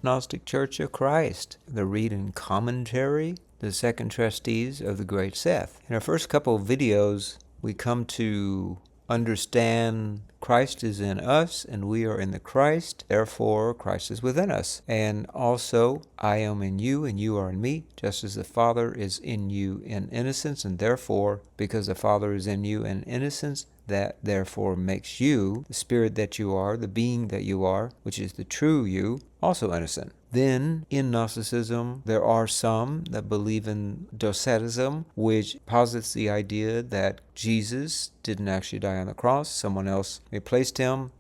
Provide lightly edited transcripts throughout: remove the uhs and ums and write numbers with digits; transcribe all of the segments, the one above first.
Gnostic Church of Christ, the Read and Commentary, the second Treatise of the Great Seth. In our first couple of videos, we come to understand Christ is in us and we are in the Christ, therefore Christ is within us. And also, I am in you and you are in me, just as the Father is in you in innocence, and therefore, because the Father is in you in innocence, that therefore makes you, the spirit that you are, the being that you are, which is the true you, also innocent. Then, in Gnosticism, there are some that believe in Docetism, which posits the idea that Jesus didn't actually die on the cross. Someone else replaced him.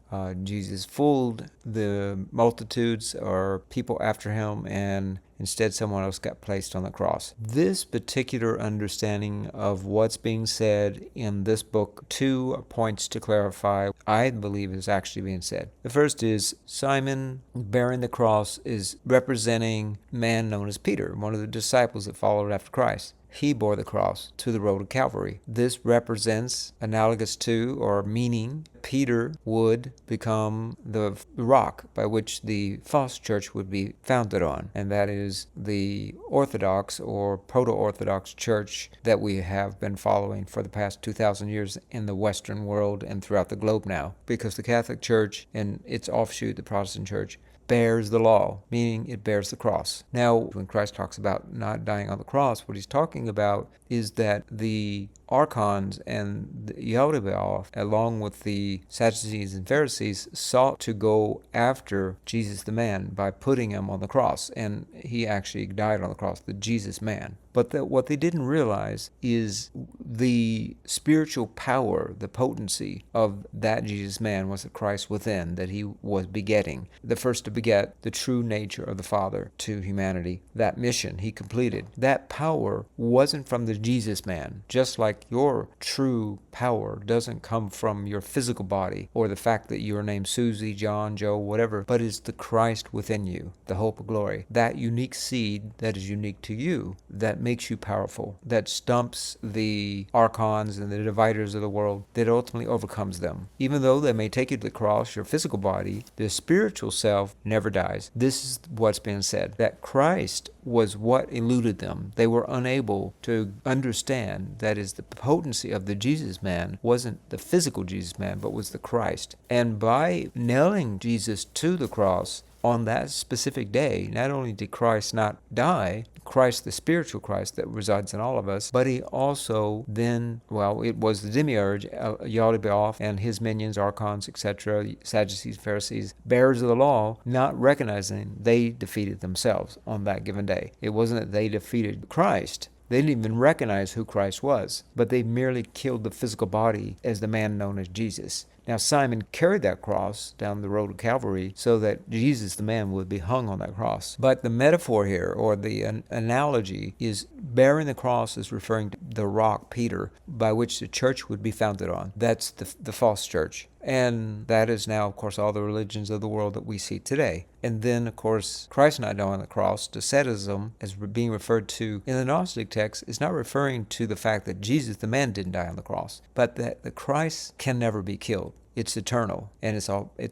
Jesus fooled the multitudes or people after him, and instead someone else got placed on the cross. This particular understanding of what's being said in this book, 2 points to clarify, I believe is actually being said. The first is Simon bearing the cross is representing a man known as Peter, one of the disciples that followed after Christ. He bore the cross to the road of Calvary. This represents, analogous to or meaning, Peter would become the rock by which the false church would be founded on, and that is the Orthodox or Proto-Orthodox church that we have been following for the past 2,000 years in the Western world and throughout the globe now, because the Catholic Church and its offshoot, the Protestant Church, bears the law, meaning it bears the cross. Now, when Christ talks about not dying on the cross, what he's talking about is that the archons and the Yaldabaoth, along with the Sadducees and Pharisees, sought to go after Jesus the man by putting him on the cross, and he actually died on the cross, the Jesus man. But what they didn't realize is the spiritual power, the potency of that Jesus man was the Christ within, that he was begetting, the first to beget the true nature of the Father to humanity. That mission he completed. That power wasn't from the Jesus man, just like your true power doesn't come from your physical body or the fact that you're named Susie, John, Joe, whatever, but it's the Christ within you, the hope of glory. That unique seed that is unique to you, that makes you powerful, that stumps the archons and the dividers of the world, that ultimately overcomes them. Even though they may take you to the cross, your physical body, the spiritual self never dies. This is what's been said, that Christ was what eluded them. They were unable to understand, that is, the potency of the Jesus man wasn't the physical Jesus man, but was the Christ. And by nailing Jesus to the cross on that specific day, not only did Christ not die, Christ, the spiritual Christ that resides in all of us, but he also then, it was the Demiurge, Yaldabaoth, and his minions, archons, etc., Sadducees, Pharisees, bearers of the law, not recognizing they defeated themselves on that given day. It wasn't that they defeated Christ. They didn't even recognize who Christ was, but they merely killed the physical body as the man known as Jesus. Now, Simon carried that cross down the road of Calvary so that Jesus, the man, would be hung on that cross. But the metaphor here, or the analogy, is bearing the cross is referring to the rock, Peter, by which the church would be founded on. That's the false church. And that is now, of course, all the religions of the world that we see today. And then, of course, Christ not dying on the cross, Docetism, as being referred to in the Gnostic text, is not referring to the fact that Jesus, the man, didn't die on the cross, but that the Christ can never be killed. It's eternal, and it's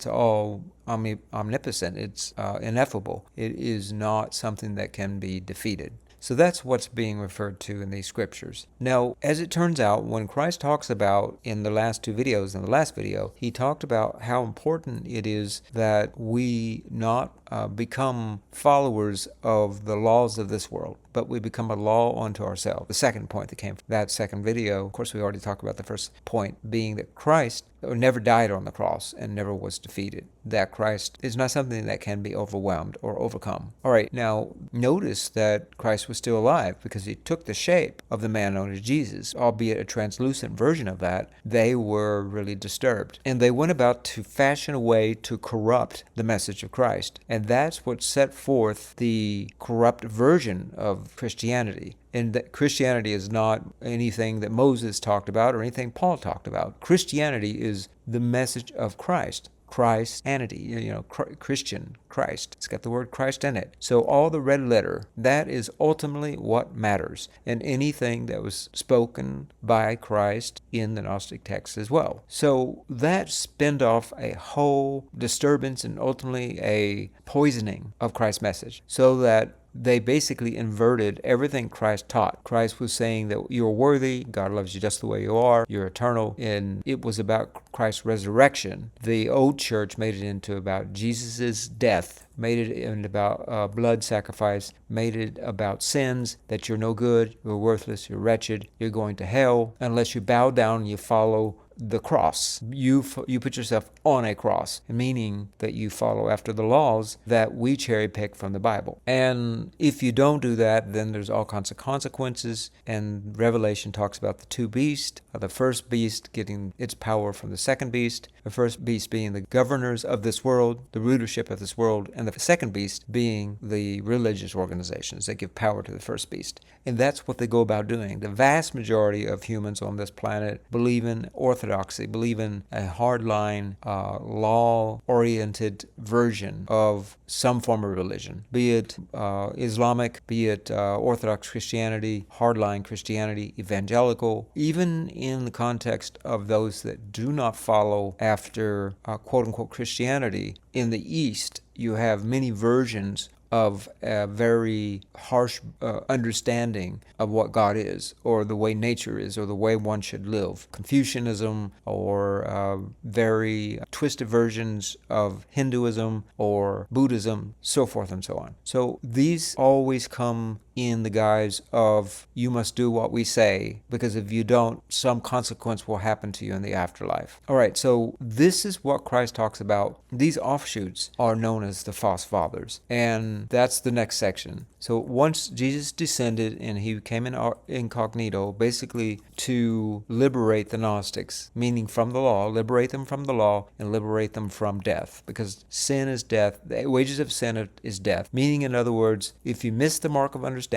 all omnipotent. It's ineffable. It is not something that can be defeated. So that's what's being referred to in these scriptures. Now, as it turns out, when Christ talks about in the last 2 videos, in the last video, he talked about how important it is that we not become followers of the laws of this world, but we become a law unto ourselves. The second point that came from that second video, of course, we already talked about the first point, being that Christ never died on the cross and never was defeated. That Christ is not something that can be overwhelmed or overcome. All right, now notice that Christ was still alive because he took the shape of the man known as Jesus, albeit a translucent version of that. They were really disturbed, and they went about to fashion a way to corrupt the message of Christ. And that's what set forth the corrupt version of Christianity. And that Christianity is not anything that Moses talked about or anything Paul talked about. Christianity is the message of Christ. Christianity, Christian, Christ. It's got the word Christ in it. So all the red letter, that is ultimately what matters. And anything that was spoken by Christ in the Gnostic texts as well. So that spinned off a whole disturbance and ultimately a poisoning of Christ's message, so that they basically inverted everything Christ taught. Christ was saying that you're worthy, God loves you just the way you are, you're eternal, and it was about Christ's resurrection. The old church made it into about Jesus' death, made it into about blood sacrifice, made it about sins, that you're no good, you're worthless, you're wretched, you're going to hell unless you bow down and you follow the cross. You put yourself on a cross, meaning that you follow after the laws that we cherry pick from the Bible. And if you don't do that, then there's all kinds of consequences. And Revelation talks about the two beasts, the first beast getting its power from the second beast, the first beast being the governors of this world, the rulership of this world, and the second beast being the religious organizations that give power to the first beast. And that's what they go about doing. The vast majority of humans on this planet believe in orthodoxy, believe in a hardline, law-oriented version of some form of religion, be it Islamic, be it Orthodox Christianity, hardline Christianity, evangelical, even in the context of those that do not follow after quote-unquote Christianity. In the East, you have many versions of a very harsh understanding of what God is, or the way nature is, or the way one should live. Confucianism, or very twisted versions of Hinduism or Buddhism, so forth and so on. So these always come in the guise of, you must do what we say, because if you don't, some consequence will happen to you in the afterlife. All right, so this is what Christ talks about. These offshoots are known as the false fathers, and that's the next section. So once Jesus descended and he came in incognito, basically to liberate the Gnostics, meaning from the law, liberate them from the law and liberate them from death, because sin is death. The wages of sin is death, meaning, in other words, if you miss the mark of understanding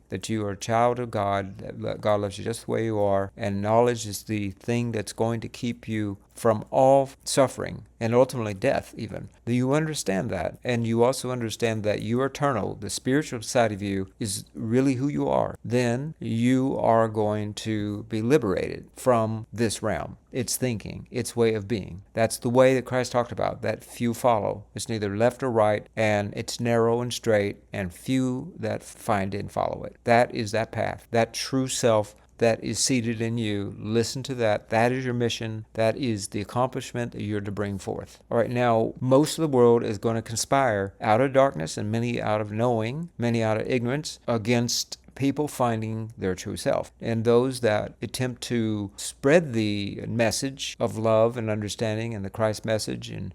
that you are a child of God, that God loves you just the way you are, and knowledge is the thing that's going to keep you from all suffering and ultimately death even. Do you understand that? And you also understand that you are eternal, the spiritual side of you is really who you are. Then you are going to be liberated from this realm, its thinking, its way of being. That's the way that Christ talked about, that few follow. It's neither left or right, and it's narrow and straight, and few that find it and follow it. That is that path, that true self that is seated in you. Listen to that. That is your mission. That is the accomplishment that you're to bring forth. All right, now, most of the world is going to conspire out of darkness, and many out of knowing, many out of ignorance, against people finding their true self. And those that attempt to spread the message of love and understanding and the Christ message, and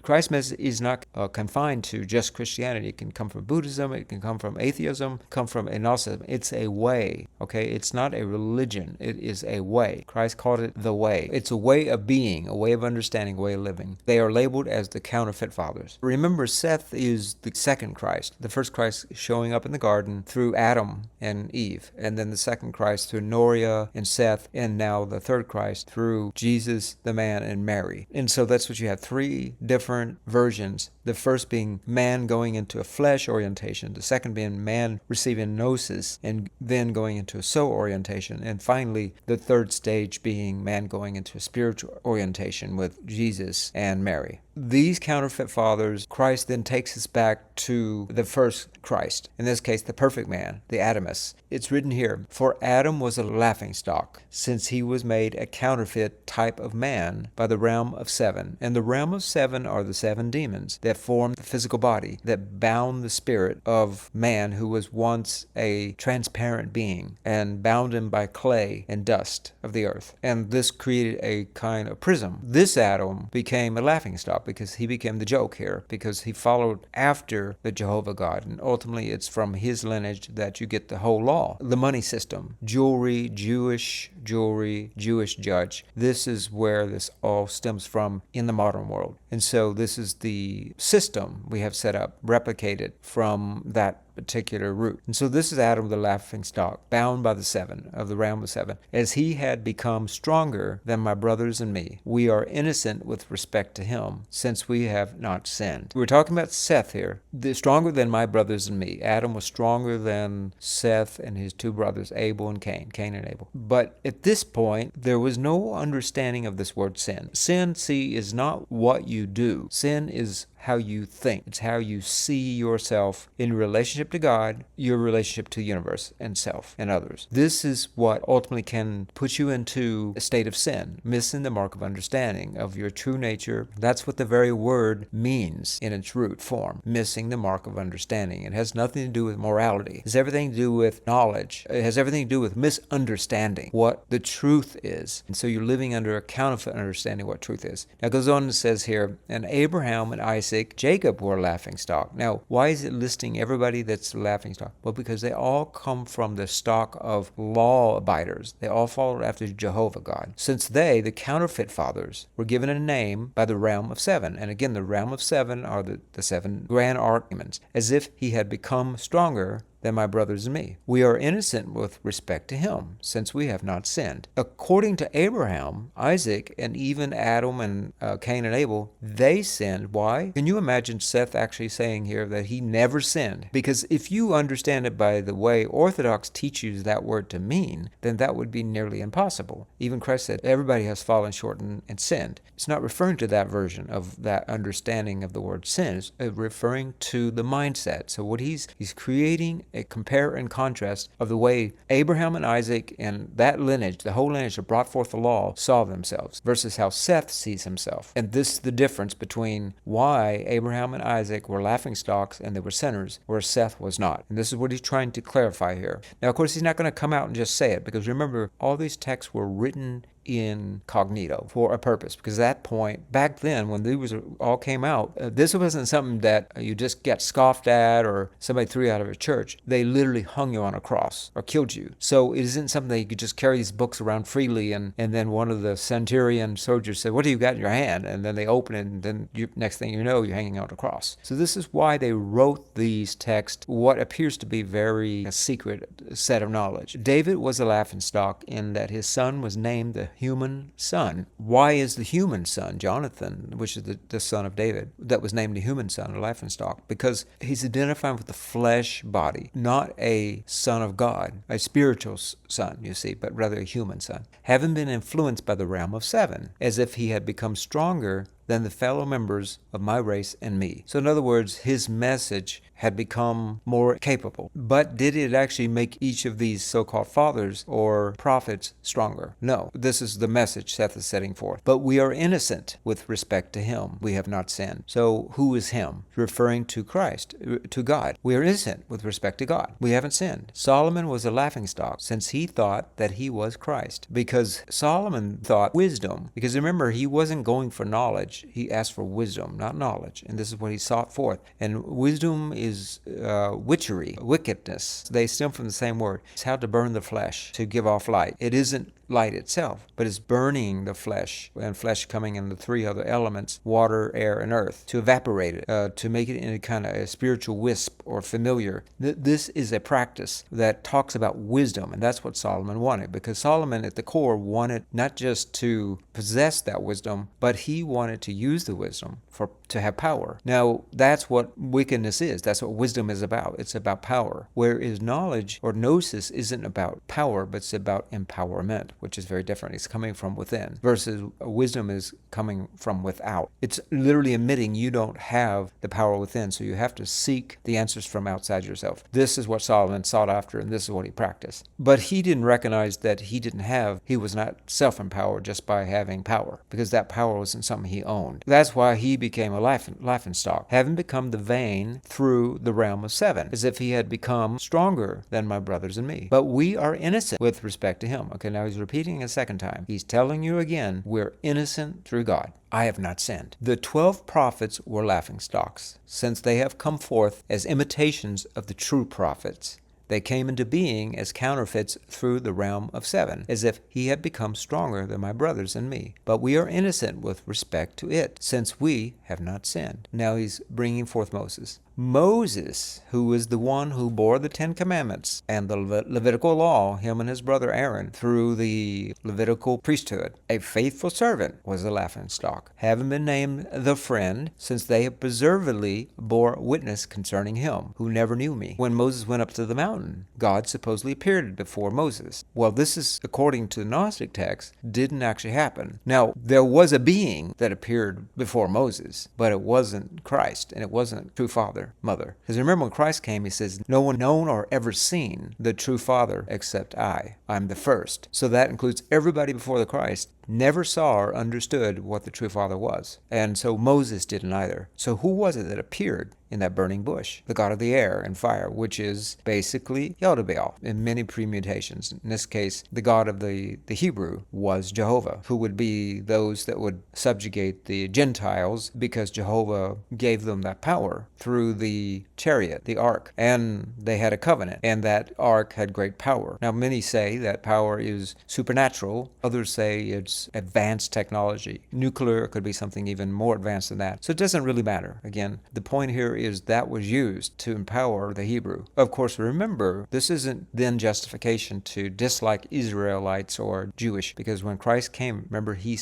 Christ's message is not confined to just Christianity. It can come from Buddhism, it can come from atheism, come from agnosticism. It's a way, okay? It's not a religion. It is a way. Christ called it the way. It's a way of being, a way of understanding, a way of living. They are labeled as the counterfeit fathers. Remember, Seth is the second Christ. The first Christ showing up in the garden through Adam and Eve, and then the second Christ through Noah and Seth, and now the third Christ through Jesus, the man, and Mary. And so that's what you have, three different versions. The first being man going into a flesh orientation, the second being man receiving gnosis and then going into a soul orientation, and finally the third stage being man going into a spiritual orientation with Jesus and Mary. These counterfeit fathers, Christ then takes us back to the first Christ, in this case the perfect man, the Adamus. It's written here, for Adam was a laughingstock, since he was made a counterfeit type of man by the realm of seven. And the realm of seven are the seven demons that form the physical body, that bound the spirit of man who was once a transparent being, and bound him by clay and dust of the earth. And this created a kind of prism. This Adam became a laughingstock because he became the joke here, because he followed after the Jehovah God. And ultimately it's from his lineage that you get the whole law. The money system, jewelry, Jewish judge. This is where this all stems from in the modern world. And so this is the system we have set up, replicated from that particular root. And so this is Adam the laughingstock, bound by the seven, of the realm of seven. As he had become stronger than my brothers and me, we are innocent with respect to him, since we have not sinned. We're talking about Seth here. The stronger than my brothers and me. Adam was stronger than Seth and his two brothers, Abel and Cain and Abel. But at this point, there was no understanding of this word sin. Sin, see, is not what you do. Sin is how you think. It's how you see yourself in relationship to God, your relationship to the universe and self and others. This is what ultimately can put you into a state of sin, missing the mark of understanding of your true nature. That's what the very word means in its root form, missing the mark of understanding. It has nothing to do with morality. It has everything to do with knowledge. It has everything to do with misunderstanding what the truth is. And so you're living under a counterfeit understanding what truth is. Now it goes on and says here, and Abraham and Isaac, Jacob were a laughingstock. Now, why is it listing everybody that's a laughingstock? Well, because they all come from the stock of law abiders. They all followed after Jehovah God. Since they, the counterfeit fathers, were given a name by the realm of seven. And again, the realm of seven are the seven grand archimans, as if he had become stronger than my brothers and me. We are innocent with respect to him, since we have not sinned. According to Abraham, Isaac, and even Adam and Cain and Abel, they sinned. Why? Can you imagine Seth actually saying here that he never sinned? Because if you understand it by the way Orthodox teaches that word to mean, then that would be nearly impossible. Even Christ said, everybody has fallen short and sinned. It's not referring to that version of that understanding of the word sin. It's referring to the mindset. So what he's creating a compare and contrast of the way Abraham and Isaac and that lineage, the whole lineage that brought forth the law, saw themselves versus how Seth sees himself. And this is the difference between why Abraham and Isaac were laughingstocks and they were sinners, whereas Seth was not. And this is what he's trying to clarify here. Now, of course, he's not going to come out and just say it, because remember, all these texts were written incognito for a purpose, because at that point back then when these all came out, this wasn't something that you just get scoffed at or somebody threw you out of a church. They literally hung you on a cross or killed you. So it isn't something that you could just carry these books around freely and then one of the centurion soldiers said, what do you got in your hand? And then they open it and then next thing you know, you're hanging on a cross. So this is why they wrote these texts, what appears to be very a secret set of knowledge. David was a laughingstock in that his son was named the human son. Why is the human son, Jonathan, which is the son of David, that was named the human son, a laughingstock? Because he's identifying with the flesh body, not a son of God, a spiritual son, you see, but rather a human son, having been influenced by the realm of seven, as if he had become stronger than the fellow members of my race and me. So in other words, his message had become more capable. But did it actually make each of these so-called fathers or prophets stronger? No. This is the message Seth is setting forth. But we are innocent with respect to him. We have not sinned. So who is him? Referring to Christ, to God. We are innocent with respect to God. We haven't sinned. Solomon was a laughingstock since he thought that he was Christ. Because Solomon thought wisdom. Because remember, he wasn't going for knowledge. He asked for wisdom, not knowledge. And this is what he sought forth. And wisdom is witchery, wickedness. They stem from the same word. It's how to burn the flesh, to give off light. It isn't light itself, but it's burning the flesh, and flesh coming in the three other elements, water, air, and earth, to evaporate it, to make it into kind of a spiritual wisp or familiar. This is a practice that talks about wisdom, and that's what Solomon wanted, because Solomon at the core wanted not just to possess that wisdom, but he wanted to use the wisdom to have power. Now, that's what wickedness is. That's what wisdom is about. It's about power. Whereas knowledge or gnosis isn't about power, but it's about empowerment, which is very different. It's coming from within, versus wisdom is coming from without. It's literally admitting you don't have the power within, so you have to seek the answers from outside yourself. This is what Solomon sought after, and this is what he practiced. But he didn't recognize that he was not self-empowered just by having power, because that power wasn't something he owned. That's why he became a laughingstock, having become the vain through the realm of seven, as if he had become stronger than my brothers and me. But we are innocent with respect to him. Okay, now he's repeating a second time. He's telling you again, we're innocent through God. I have not sinned. The 12 prophets were laughingstocks, since they have come forth as imitations of the true prophets. They came into being as counterfeits through the realm of seven, as if he had become stronger than my brothers and me. But we are innocent with respect to it, since we have not sinned. Now he's bringing forth Moses. Moses, who was the one who bore the Ten Commandments and the Levitical law, him and his brother Aaron, through the Levitical priesthood, a faithful servant, was the laughingstock, having been named the friend, since they have perseveringly bore witness concerning him, who never knew me. When Moses went up to the mountain, God supposedly appeared before Moses. Well, this is, according to the Gnostic text, didn't actually happen. Now, there was a being that appeared before Moses, but it wasn't Christ, and it wasn't true father, mother. Because remember, when Christ came, he says, no one known or ever seen the true Father except I. I'm the first. So that includes everybody before the Christ never saw or understood what the true Father was. And so Moses didn't either. So who was it that appeared in that burning bush? The god of the air and fire, which is basically Yaldabaoth in many permutations. In this case, the god of the Hebrew was Jehovah, who would be those that would subjugate the Gentiles, because Jehovah gave them that power through the chariot, the ark, and they had a covenant, and that ark had great power. Now, many say that power is supernatural. Others say it's advanced technology. Nuclear could be something even more advanced than that. So it doesn't really matter. Again, the point here is that was used to empower the Hebrew. Of course, remember, this isn't then justification to dislike Israelites or Jewish, because when Christ came, remember, he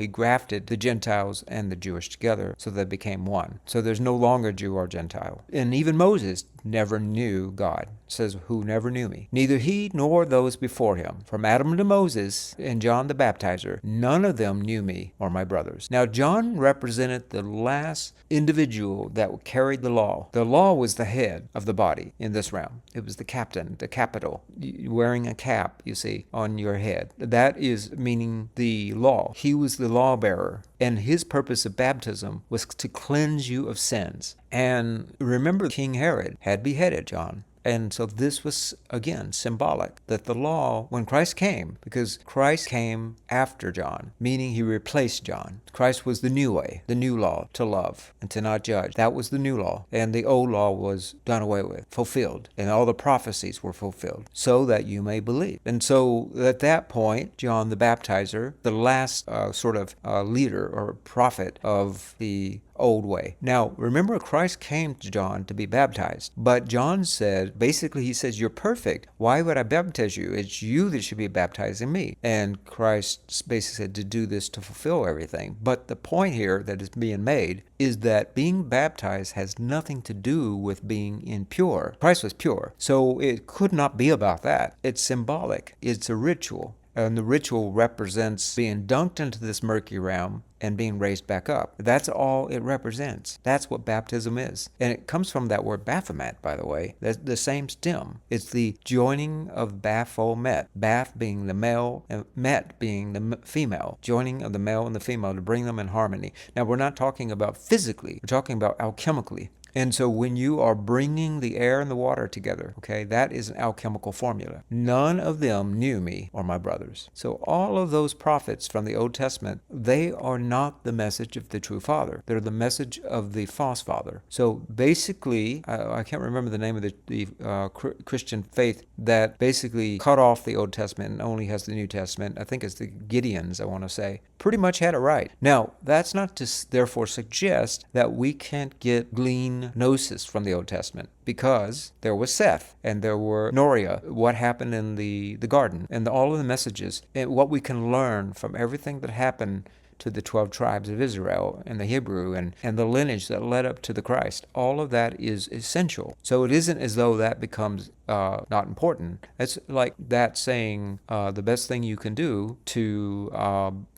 grafted the Gentiles and the Jewish together so they became one. So there's no longer Jew or Gentile. And even Moses never knew God. It says, who never knew me. Neither he nor those before him. From Adam to Moses and John the Baptizer, none of them knew me or my brothers. Now, John represented the last individual that carried the law. The law was the head of the body in this realm. It was the captain, the capital, wearing a cap, you see, on your head. That is meaning the law. He was the law bearer. And his purpose of baptism was to cleanse you of sins. And remember, King Herod had beheaded John. And so this was, again, symbolic that the law, when Christ came, because Christ came after John, meaning he replaced John. Christ was the new way, the new law, to love and to not judge. That was the new law. And the old law was done away with, fulfilled. And all the prophecies were fulfilled, so that you may believe. And so at that point, John the Baptizer, the last leader or prophet of the old way. Now, remember, Christ came to John to be baptized, but John said, basically, he says, you're perfect. Why would I baptize you? It's you that should be baptizing me. And Christ basically said to do this to fulfill everything. But the point here that is being made is that being baptized has nothing to do with being impure. Christ was pure, so it could not be about that. It's symbolic. It's a ritual. And the ritual represents being dunked into this murky realm and being raised back up. That's all it represents. That's what baptism is. And it comes from that word Baphomet, by the way. That's the same stem. It's the joining of Baphomet. Bath being the male and Met being the female. Joining of the male and the female to bring them in harmony. Now, we're not talking about physically. We're talking about alchemically. And so when you are bringing the air and the water together, okay, that is an alchemical formula. None of them knew me or my brothers. So all of those prophets from the Old Testament, they are not the message of the true Father. They're the message of the false father. So basically, I can't remember the name of the Christian faith that basically cut off the Old Testament and only has the New Testament. I think it's the Gideons, I want to say. Pretty much had it right. Now, that's not to therefore suggest that we can't glean gnosis from the Old Testament, because there was Seth and there were Noria, what happened in the garden, and all of the messages, and what we can learn from everything that happened to the 12 tribes of Israel and the Hebrew and the lineage that led up to the Christ. All of that is essential. So it isn't as though that becomes not important. It's like that saying the best thing you can do to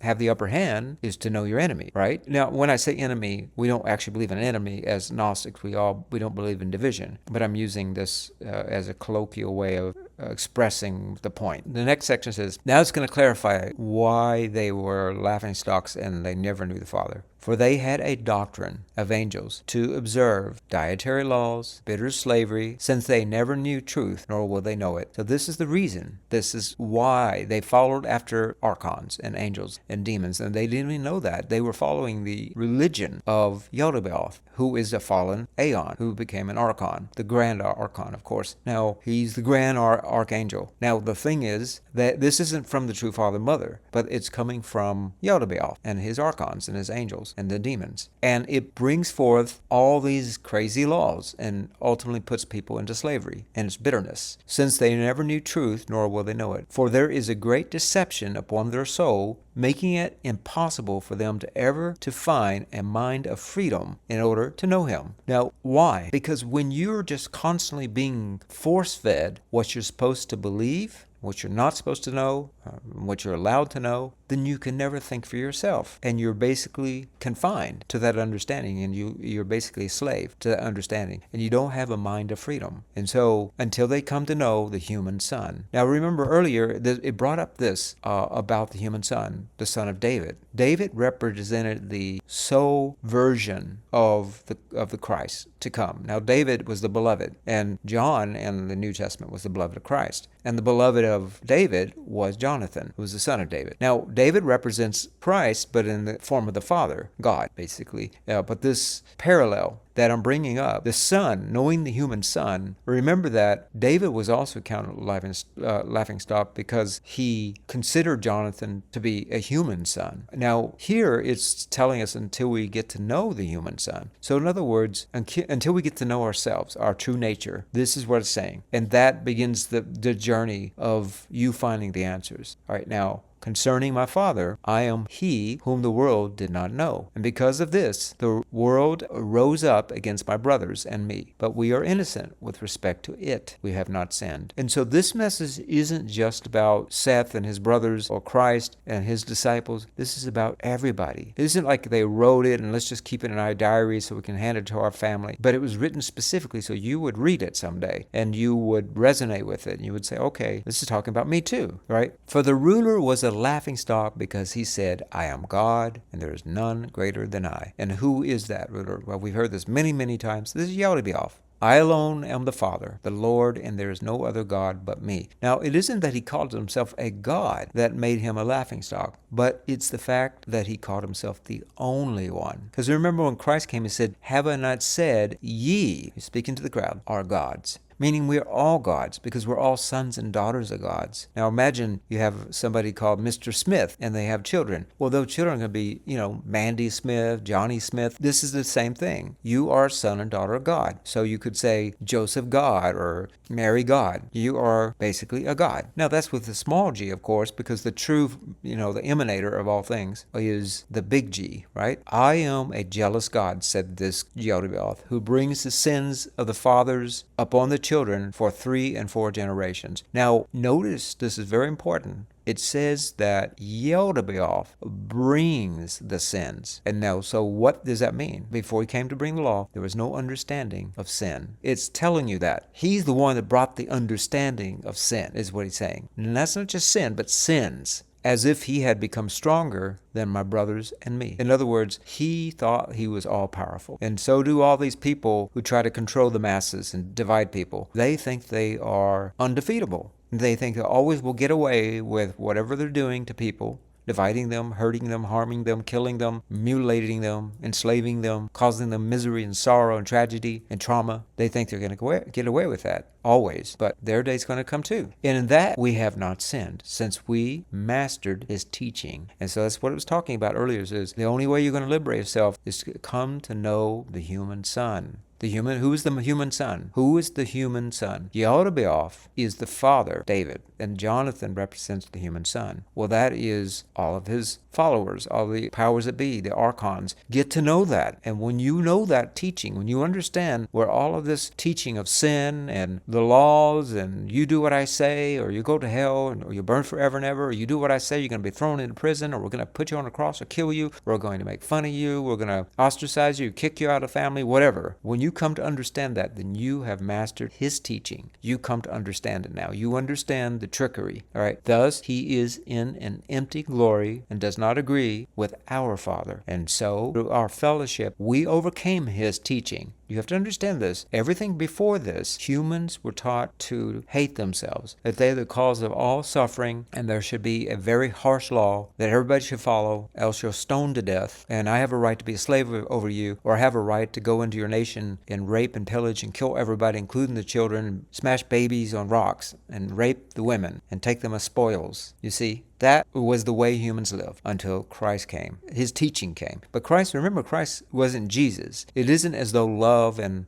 have the upper hand is to know your enemy, right? Now, when I say enemy, we don't actually believe in an enemy as Gnostics. We don't believe in division, but I'm using this as a colloquial way of expressing the point. The next section says, now it's going to clarify why they were laughingstocks and they never knew the Father. For they had a doctrine of angels to observe dietary laws, bitter slavery, since they never knew truth, nor will they know it. So this is the reason. This is why they followed after archons and angels and demons, and they didn't even know that. They were following the religion of Yaldabaoth, who is a fallen aeon, who became an archon, the grand archon, of course. Now, he's the grand archangel. Now, the thing is that this isn't from the true Father and Mother, but it's coming from Yaldabaoth and his archons and his angels. angels and the demons. And it brings forth all these crazy laws and ultimately puts people into slavery and its bitterness, since they never knew truth, nor will they know it. For there is a great deception upon their soul, making it impossible for them to ever to find a mind of freedom in order to know him. Now, why? Because when you're just constantly being force-fed what you're supposed to believe, what you're not supposed to know, what you're allowed to know, then you can never think for yourself. And you're basically confined to that understanding, and you're basically a slave to that understanding. And you don't have a mind of freedom. And so, until they come to know the human son. Now, remember earlier, it brought up this about the human son, the son of David. David represented the soul version of the Christ to come. Now, David was the beloved, and John in the New Testament was the beloved of Christ. And the beloved of David was Jonathan, who was the son of David. Now, David represents Christ, but in the form of the Father, God, basically. But this parallel that I'm bringing up, the son, knowing the human son, remember that David was also counted laughingstock because he considered Jonathan to be a human son. Now, here it's telling us until we get to know the human son. So in other words, until we get to know ourselves, our true nature, this is what it's saying. And that begins the journey of you finding the answers. All right, now, concerning my Father, I am he whom the world did not know. And because of this, the world rose up against my brothers and me. But we are innocent with respect to it. We have not sinned. And so this message isn't just about Seth and his brothers or Christ and his disciples. This is about everybody. It isn't like they wrote it and let's just keep it in our diary so we can hand it to our family. But it was written specifically so you would read it someday and you would resonate with it. And you would say, okay, this is talking about me too, right? For the ruler was a laughingstock because he said, I am God and there is none greater than I. And who is that ruler? Well, we've heard this many, many times. This is Yaldabaoth. I alone am the Father, the Lord, and there is no other God but me. Now, it isn't that he called himself a God that made him a laughingstock, but it's the fact that he called himself the only one. Because remember when Christ came, he said, have I not said, ye, speaking to the crowd, are gods. Meaning we're all gods because we're all sons and daughters of gods. Now imagine you have somebody called Mr. Smith and they have children. Well, those children are going to be, Mandy Smith, Johnny Smith. This is the same thing. You are a son and daughter of God. So you could say Joseph God or Mary God. You are basically a God. Now that's with a small g, of course, because the true, the emanator of all things is the big G, right? I am a jealous God, said this Yaldabaoth, who brings the sins of the fathers upon the children for 3 and 4 generations. Now, notice this is very important. It says that Yaldabaoth brings the sins. And now, so what does that mean? Before he came to bring the law, there was no understanding of sin. It's telling you that. He's the one that brought the understanding of sin, is what he's saying. And that's not just sin, but sins. As if he had become stronger than my brothers and me. In other words, he thought he was all-powerful. And so do all these people who try to control the masses and divide people. They think they are undefeatable. They think they always will get away with whatever they're doing to people, dividing them, hurting them, harming them, killing them, mutilating them, enslaving them, causing them misery and sorrow and tragedy and trauma. They think they're going to get away with that, always. But their day's going to come too. And in that, we have not sinned, since we mastered his teaching. And so that's what it was talking about earlier, is the only way you're going to liberate yourself is to come to know the human son. Who is the human son? Who is the human son? Yaldabaoth is the father, David, and Jonathan represents the human son. Well, that is all of his followers, all the powers that be, the archons. Get to know that. And when you know that teaching, when you understand where all of this teaching of sin and the laws and you do what I say, or you go to hell, or you burn forever and ever, or you do what I say, you're going to be thrown into prison, or we're going to put you on a cross or kill you, we're going to make fun of you, we're going to ostracize you, kick you out of the family, whatever. When you come to understand that, then you have mastered his teaching. You come to understand it now. You understand the trickery. All right. Thus, he is in an empty glory and does not agree with our Father. And so, through our fellowship, we overcame his teaching. You have to understand this. Everything before this, humans were taught to hate themselves, that they are the cause of all suffering, and there should be a very harsh law that everybody should follow, else you're stoned to death, and I have a right to be a slave over you, or I have a right to go into your nation and rape and pillage and kill everybody, including the children, and smash babies on rocks, and rape the women, and take them as spoils. You see? That was the way humans lived until Christ came. His teaching came. But Christ, remember, Christ wasn't Jesus. It isn't as though love and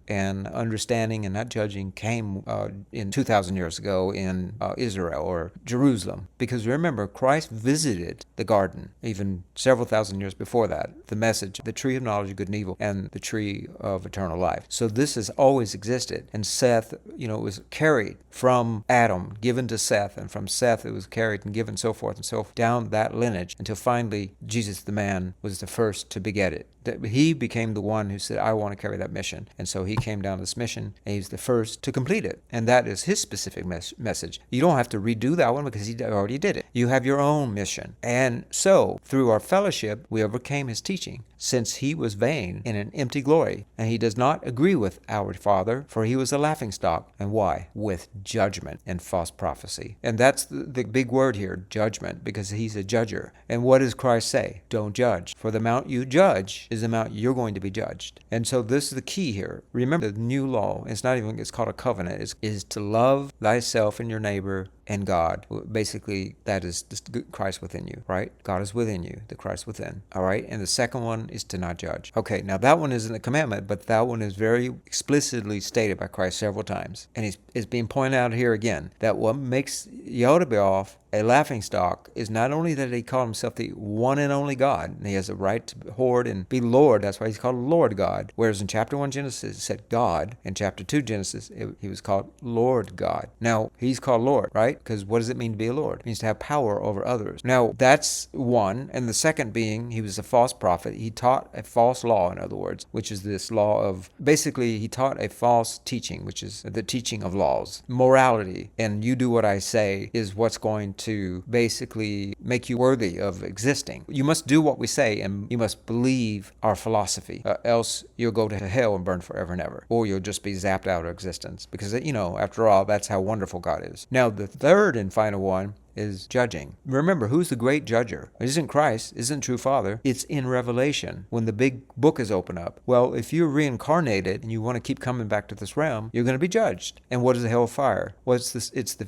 understanding and not judging came in 2,000 years ago in Israel or Jerusalem. Because remember, Christ visited the garden even several thousand years before that. The message, the tree of knowledge of good and evil, and the tree of eternal life. So this has always existed. And Seth, was carried from Adam, given to Seth, and from Seth it was carried and given, so forth and so forth, down that lineage until finally Jesus the man was the first to beget it. He became the one who said, I want to carry that mission. And so he came down this mission, and he's the first to complete it. And that is his specific message. You don't have to redo that one because he already did it. You have your own mission. And so, through our fellowship, we overcame his teaching, since he was vain in an empty glory. And he does not agree with our Father, for he was a laughingstock. And why? With judgment and false prophecy. And that's the big word here, judgment, because he's a judger. And what does Christ say? Don't judge. For the amount you judge is the amount you're going to be judged. And so this is the key here. Remember, the new law, it's called a covenant, is to love thyself and your neighbor and God. Basically, that is Christ within you, right? God is within you, the Christ within. All right? And the second one is to not judge. Okay, now that one isn't a commandment, but that one is very explicitly stated by Christ several times. And it's being pointed out here again, that what makes Yehodebaoth a laughingstock is not only that he called himself the one and only God, and he has a right to hoard and be Lord, that's why he's called Lord God. Whereas in chapter 1 Genesis, it said God. In chapter 2 Genesis, he was called Lord God. Now, he's called Lord, right? Because what does it mean to be a Lord? It means to have power over others. Now, that's one. And the second being, he was a false prophet. He taught a false law, in other words, which is this law of, basically, he taught a false teaching, which is the teaching of laws. Morality, and you do what I say, is what's going to basically make you worthy of existing. You must do what we say, and you must believe our philosophy, else you'll go to hell and burn forever and ever, or you'll just be zapped out of existence, because, after all, that's how wonderful God is. Now, the third and final one is judging. Remember, who's the great judger? It isn't Christ, isn't true Father. It's in Revelation, when the big book is opened up. Well, if you're reincarnated and you want to keep coming back to this realm, you're going to be judged. And what is the hell of fire? Well, it's the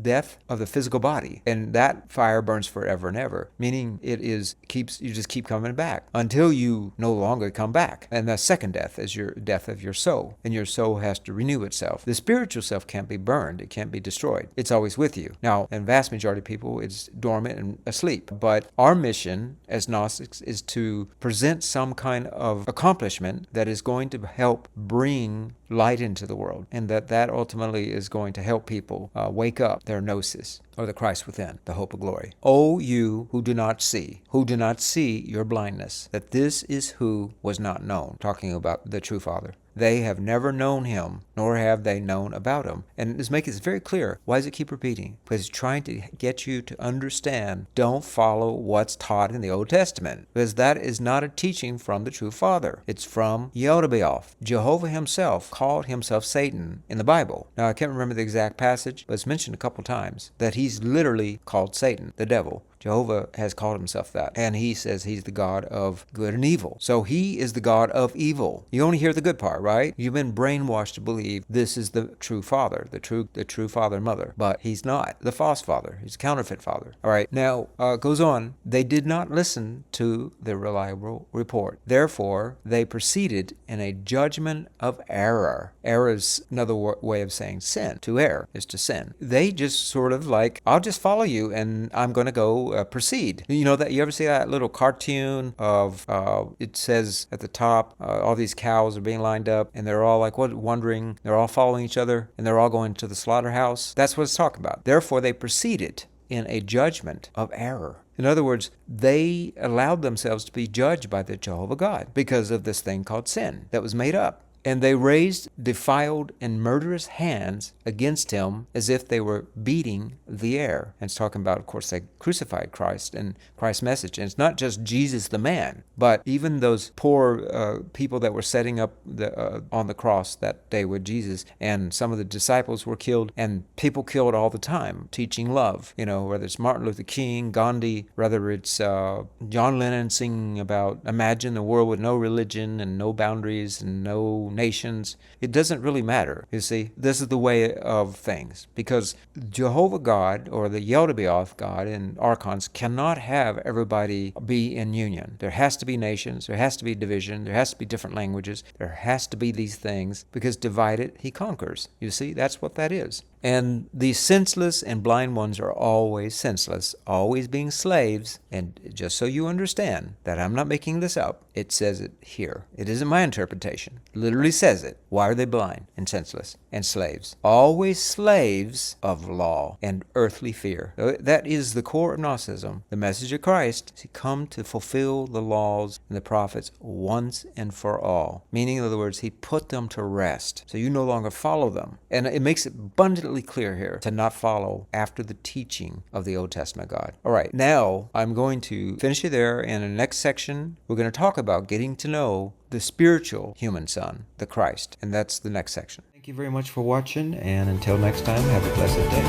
death of the physical body. And that fire burns forever and ever, meaning you just keep coming back until you no longer come back. And the second death is your death of your soul. And your soul has to renew itself. The spiritual self can't be burned. It can't be destroyed. It's always with you. Now, in vast majority of people, it's dormant and asleep. But our mission as Gnostics is to present some kind of accomplishment that is going to help bring light into the world, and that ultimately is going to help people wake up their gnosis, or the Christ within, the hope of glory. O you who do not see your blindness, that this is who was not known, talking about the true Father. They have never known him, nor have they known about him. And this makes it very clear. Why does it keep repeating? Because it's trying to get you to understand, don't follow what's taught in the Old Testament, because that is not a teaching from the true Father. It's from Yehodebaoth. Jehovah himself called himself Satan in the Bible. Now, I can't remember the exact passage, but it's mentioned a couple times that he's literally called Satan, the devil. Jehovah has called himself that. And he says he's the God of good and evil. So he is the God of evil. You only hear the good part, right? You've been brainwashed to believe this is the true father, the true father and mother. But he's not the false father. He's a counterfeit father. All right. Now, it goes on. They did not listen to the reliable report. Therefore, they proceeded in a judgment of error. Error is another way of saying sin. To err is to sin. They just sort of like, I'll just follow you and I'm going to go proceed. You know that you ever see that little cartoon of it says at the top all these cows are being lined up and they're all like wondering, they're all following each other and they're all going to the slaughterhouse. That's what it's talking about. Therefore they proceeded in a judgment of error. In other words, they allowed themselves to be judged by the Jehovah God because of this thing called sin that was made up. And they raised defiled and murderous hands against him as if they were beating the air. And it's talking about, of course, they crucified Christ and Christ's message. And it's not just Jesus the man, but even those poor people that were setting up on the cross that day with Jesus. And some of the disciples were killed, and people killed all the time, teaching love. You know, whether it's Martin Luther King, Gandhi, whether it's John Lennon singing about imagine a world with no religion and no boundaries and no no nations. It doesn't really matter. You see, this is the way of things, because Jehovah God, or the Yaldabaoth God and archons, cannot have everybody be in union. There has to be nations, there has to be division, there has to be different languages, there has to be these things, because divided he conquers. You see, that's what that is. And the senseless and blind ones are always senseless, always being slaves. And just so you understand that I'm not making this up, it says it here. It isn't my interpretation. It literally says it. Why are they blind and senseless and slaves? Always slaves of law and earthly fear. That is the core of Gnosticism. The message of Christ is he come to fulfill the laws and the prophets once and for all. Meaning, in other words, he put them to rest. So you no longer follow them. And it makes it abundantly clear here to not follow after the teaching of the Old Testament God. All right, now I'm going to finish it there, and in the next section, we're going to talk about getting to know the spiritual human son, the Christ, and that's the next section. Thank you very much for watching, and until next time, have a blessed day.